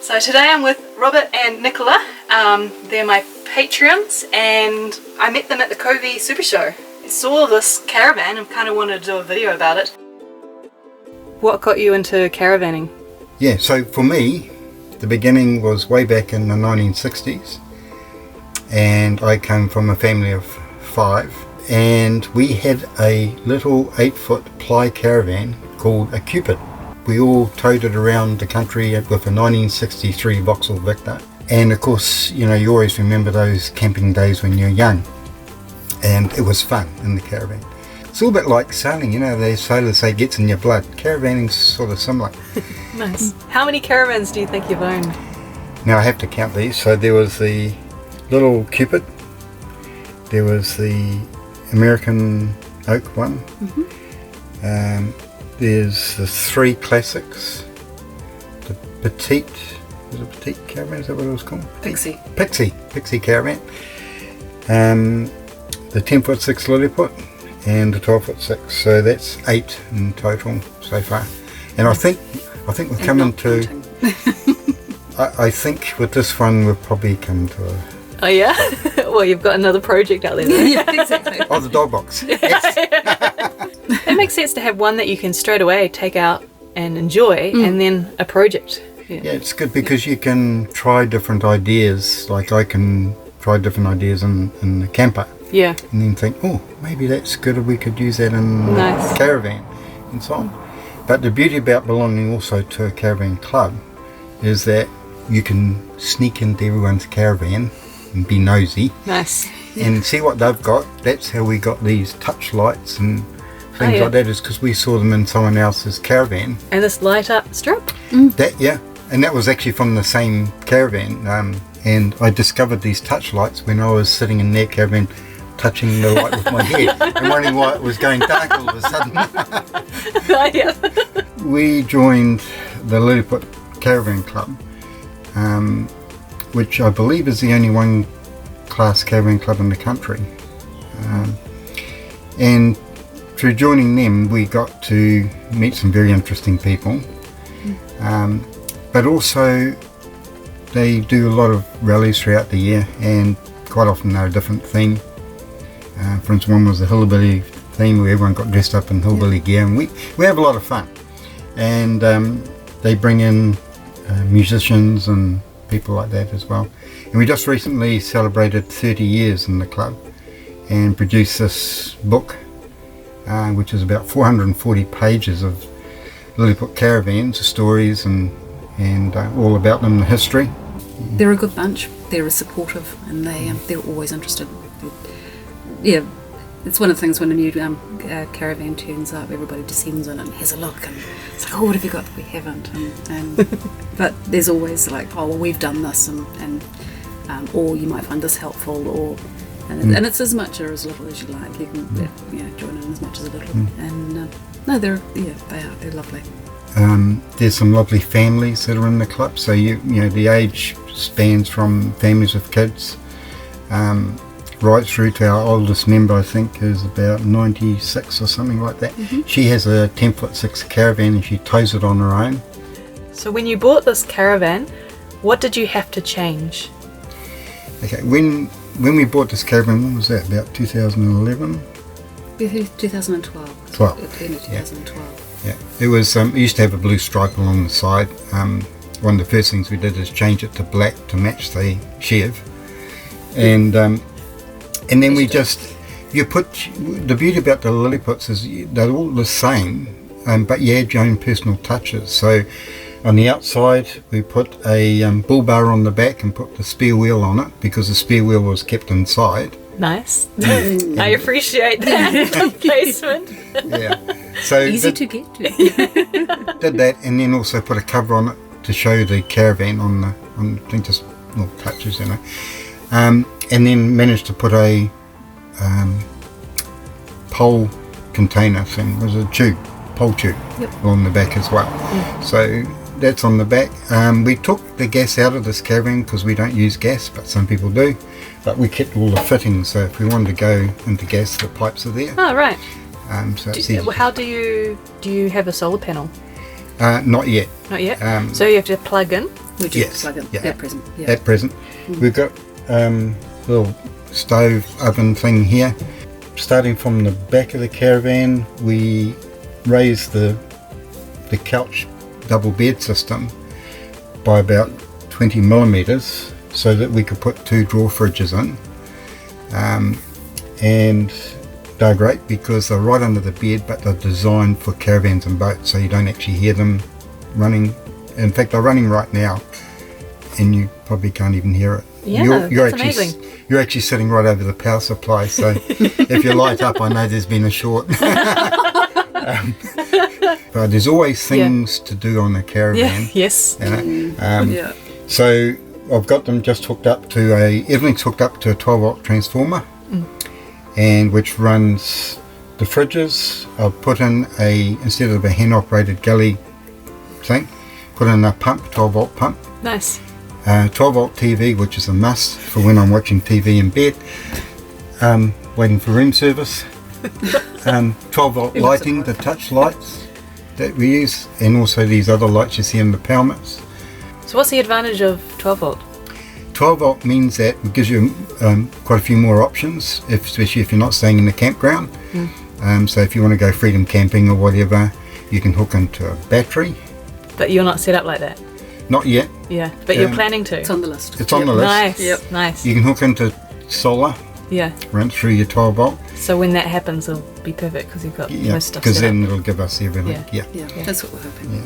So today I'm with Robert and Nicola. They're my patrons and I met them at the Covey Super Show. I saw this caravan and kind of wanted to do a video about it. What got you into caravanning? Yeah, so for me, the beginning was way back in the 1960s, and I came from a family of 5, and we had a little 8-foot ply caravan called a Cupid. We all towed it around the country with a 1963 Vauxhall Victor, and of course, you know, you always remember those camping days when you're young, and it was fun in the caravan. It's all a bit like sailing, you know, the sailors say it gets in your blood. Caravanning's sort of similar. Nice. How many caravans do you think you've owned? Now I have to count these. So there was the little Cupid, there was the American Oak one, there's the 3 classics, the Petite, was it Petite Caravan, is that what it was called? Pixie Caravan, the 10'6" Lilliput, and the 12'6", so that's 8 in total so far. And I think we're coming to. I think with this one we'll probably come to a. Oh yeah? Well, you've got another project out there. Yeah, exactly. Oh, the dog box. Yes. It makes sense to have one that you can straight away take out and enjoy, and then a project. Yeah, it's good because you can try different ideas. Like I can try different ideas in the camper. Yeah. And then think, oh, maybe that's good, or we could use that in Nice. a caravan and so on. But the beauty about belonging also to a caravan club is that you can sneak into everyone's caravan and be nosy. Nice. And see what they've got. That's how we got these touch lights and things like that, is because we saw them in someone else's caravan. And this light up strip? That, yeah. And that was actually from the same caravan. And I discovered these touch lights when I was sitting in their caravan, touching the light with my head and wondering why it was going dark all of a sudden. We joined the Lilliput Caravan Club, which I believe is the only one class caravan club in the country. And through joining them we got to meet some very interesting people, but also they do a lot of rallies throughout the year, and quite often they're a different theme. For instance, one was the hillbilly theme where everyone got dressed up in hillbilly gear, and we have a lot of fun. And they bring in musicians and people like that as well. And we just recently celebrated 30 years in the club and produced this book, which is about 440 pages of Lilliput caravans, stories and all about them, the history. They're a good bunch. They're supportive, and they're always interested. Yeah, it's one of the things when a new caravan turns up, everybody descends on it and has a look, and it's like, oh, what have you got that we haven't? And but there's always like, oh, well, we've done this, and or you might find this helpful, or and it's as much or as little as you like. You can join in as much as a little. And no, they're lovely. There's some lovely families that are in the club. So you know the age spans from families with kids. Right through to our oldest member, I think, is about 96 or something like that. She has a 10'6" caravan and she tows it on her own. So when you bought this caravan, what did you have to change? Okay, when we bought this caravan, when was that? About 2011? 2012. 12. End of 2012. Yeah, it was. It used to have a blue stripe along the side. One of the first things we did is change it to black to match the Chev, and then we just, you put, the beauty about the Lilliputs is they're all the same, but you add your own personal touches. So on the outside we put a bull bar on the back and put the spare wheel on it, because the spare wheel was kept inside. Nice. I appreciate that placement. Yeah. So easy to get to. Did that, and then also put a cover on it to show the caravan on I think just little touches, you know. And then managed to put a pole container thing, it was a pole tube on the back as well. So that's on the back. We took the gas out of this caravan because we don't use gas, but some people do. But we kept all the fittings, so if we wanted to go into gas, the pipes are there. Oh, right. So it's easy. How do you have a solar panel? Not yet. Not yet? So you have to plug in? We do Yes, plug in yeah. at present. Yeah. At present. We've got little stove oven thing here. Starting from the back of the caravan, we raised the couch double bed system by about 20 millimetres so that we could put 2 drawer fridges in. And they're great because they're right under the bed, but they're designed for caravans and boats, so you don't actually hear them running. In fact, they're running right now, and you probably can't even hear it. Yeah, you're that's actually, amazing. You're actually sitting right over the power supply, so if you light up, I know there's been a short. But there's always things to do on the caravan. Yes. You know? Yeah. So I've got them just hooked up to everything's hooked up to a 12 volt transformer, and which runs the fridges. I've put in instead of a hand operated galley thing, put in a pump, 12 volt pump. Nice. 12 volt TV, which is a must for when I'm watching TV in bed, waiting for room service. 12 volt lighting, the touch lights that we use, and also these other lights you see in the power-mats. So what's the advantage of 12 volt? 12 volt means that it gives you quite a few more options, especially if you're not staying in the campground. So if you want to go freedom camping or whatever, you can hook into a battery. But you're not set up like that. Not yet. Yeah, but you're planning to. It's on the list. It's on the list. Nice. Yep. Nice. You can hook into solar, Yeah. run through your 12 volt. So when that happens, it'll be perfect because you've got Yeah, most stuff because set then up. it'll give us everything. Yeah. Yeah, that's what we're hoping. Yeah.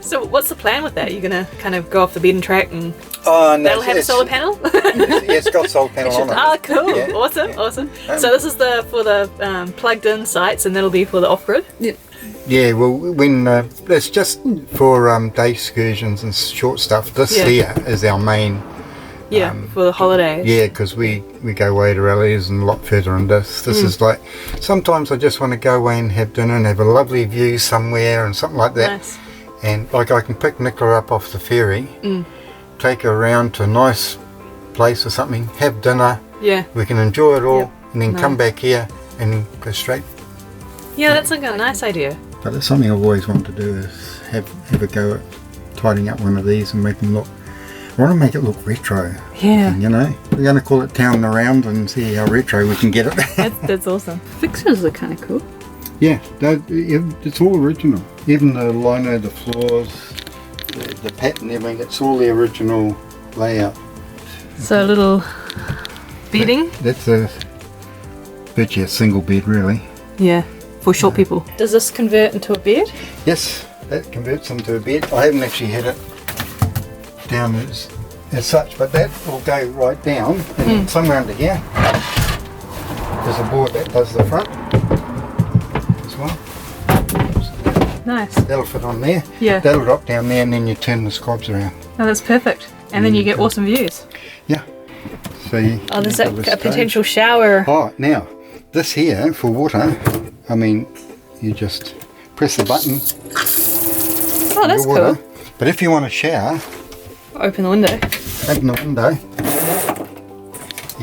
So what's the plan with that? You're going to kind of go off the beaten track and Oh, no, that'll have a solar panel? It's got solar panel on it. Oh, cool. Yeah. Awesome. So this is for the plugged in sites, and that'll be for the off-grid? Yep. Yeah, well, when it's just for day excursions and short stuff. This here is our main. Yeah, for the holidays. Yeah, because we go away to rallies and a lot further than this. This is like, sometimes I just want to go away and have dinner and have a lovely view somewhere and something like that. Nice. And like I can pick Nicola up off the ferry, take her around to a nice place or something, have dinner, Yeah. we can enjoy it all, Yep. and then come back here and go straight. Yeah, that's like a nice idea. But it's something I've always wanted to do, is have a go at tidying up one of these and make them look. I want to make it look retro. Yeah. You know, we're going to call it Town and Around and see how retro we can get it. That's awesome. Fixtures are kind of cool. Yeah, it's all original. Even the lino, the floors, the pattern, everything, it's all the original layout. So a little bedding. That's virtually a single bed, really. Yeah, for short people. Does this convert into a bed? Yes, that converts into a bed. I haven't actually had it down as such, but that will go right down and somewhere under here. There's a board that does the front as well. Nice. That'll fit on there. Yeah. That'll drop down there, and then you turn the squabs around. Oh, that's perfect. And then you get awesome views. Yeah. So you, Oh, there's you've got a the stove. potential shower. Oh, now this here for water. I mean, you just press the button. Oh, that's your water. cool. But if you want to shower, Open the window. open the window.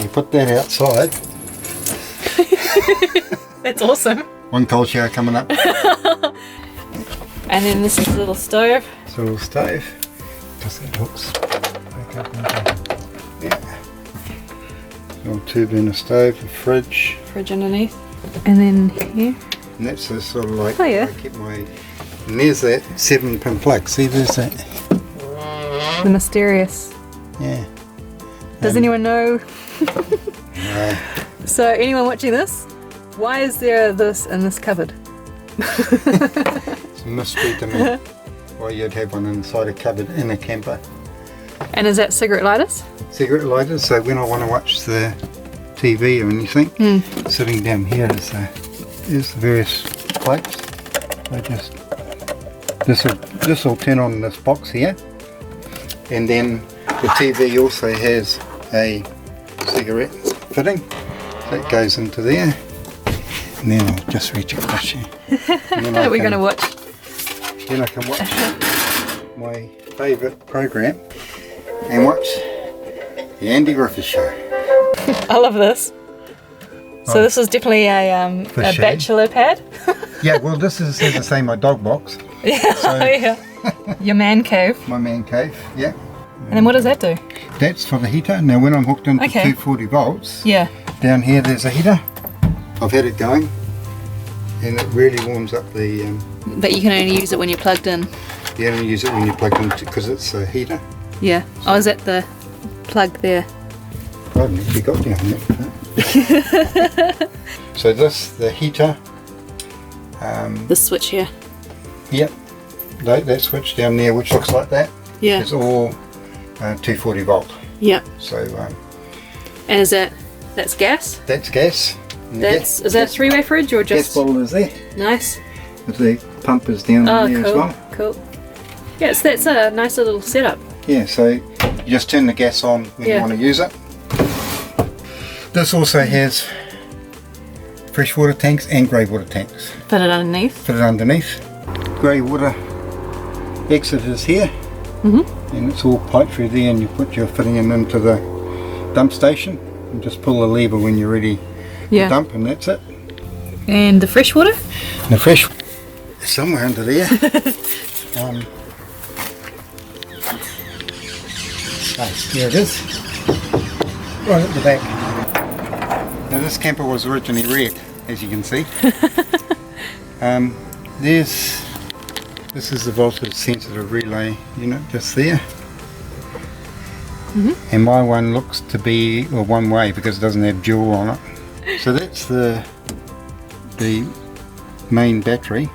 You put that outside. That's awesome. One cold shower coming up. And then this is a little stove. It's a little stove. Just that hooks back up and down. Yeah. Little 2-burner stove, a fridge. Fridge underneath. And then here. And that's the sort of like, Oh, yeah. I keep my, and there's that 7-pin plug. See, there's that. The mysterious. Yeah. Does anyone know? No. So anyone watching this, why is there this in this cupboard? It's a mystery to me why you'd have one inside a cupboard in a camper. And is that cigarette lighters? Cigarette lighters, so when I want to watch the TV or anything, sitting down here is the various plates. I just, this will turn on this box here, and then the TV also has a cigarette fitting that goes into there, and then I'll just reach across here. And then We're going to watch. Then I can watch my favourite program and watch the Andy Griffith Show. I love this. So this is definitely a For shade. bachelor pad. Yeah, well, this is the same my dog box, Yeah, So- yeah. Your man cave. my man cave. Yeah, And then what does that do? That's for the heater. Now when I'm hooked into Okay. 240 volts, Yeah. down here there's a heater. I've had it going and it really warms up the, But you can only use it when you're plugged in. you only use it when you're plugged into because it's a heater. Yeah. Oh, is that the plug there? I haven't actually got down there. So this, the heater, The switch here. yep, that switch down there which looks like that, Yeah. is all 240 volt. Yep. So And is that's gas? that's gas. And the Is that a three-way fridge or gas just? bottle is there. Nice. The pump is down Oh, there cool. as well. Cool. Yes, that's a nice little setup. Yeah, so you just turn the gas on when you Yeah. want to use it. This also has freshwater tanks and grey water tanks Put it underneath. fitted underneath. Grey water exit is here, and it's all piped through there, and you put your fitting in into the dump station and just pull the lever when you're ready Yeah. to dump, and that's it. And the fresh water? And the fresh is somewhere under there. There it is, right at the back. Now this camper was originally red, as you can see. This is the voltage sensitive relay unit just there. And my one looks to be one way because it doesn't have dual on it. So that's the main battery.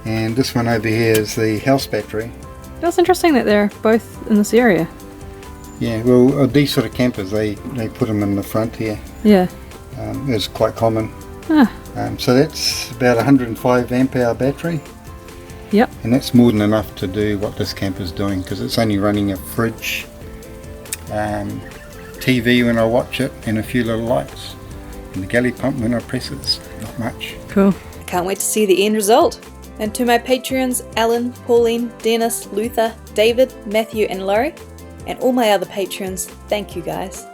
And this one over here is the house battery. That's interesting that they're both in this area. Yeah, well, these sort of campers, they put them in the front here. Yeah. It's quite common. Ah. So that's about 105 amp hour battery, Yep. and that's more than enough to do what this camper's doing because it's only running a fridge, TV when I watch it, and a few little lights. And the galley pump when I press it's not much. Cool. Can't wait to see the end result. And to my Patreons, Alan, Pauline, Dennis, Luther, David, Matthew and Laurie, and all my other patrons, thank you guys.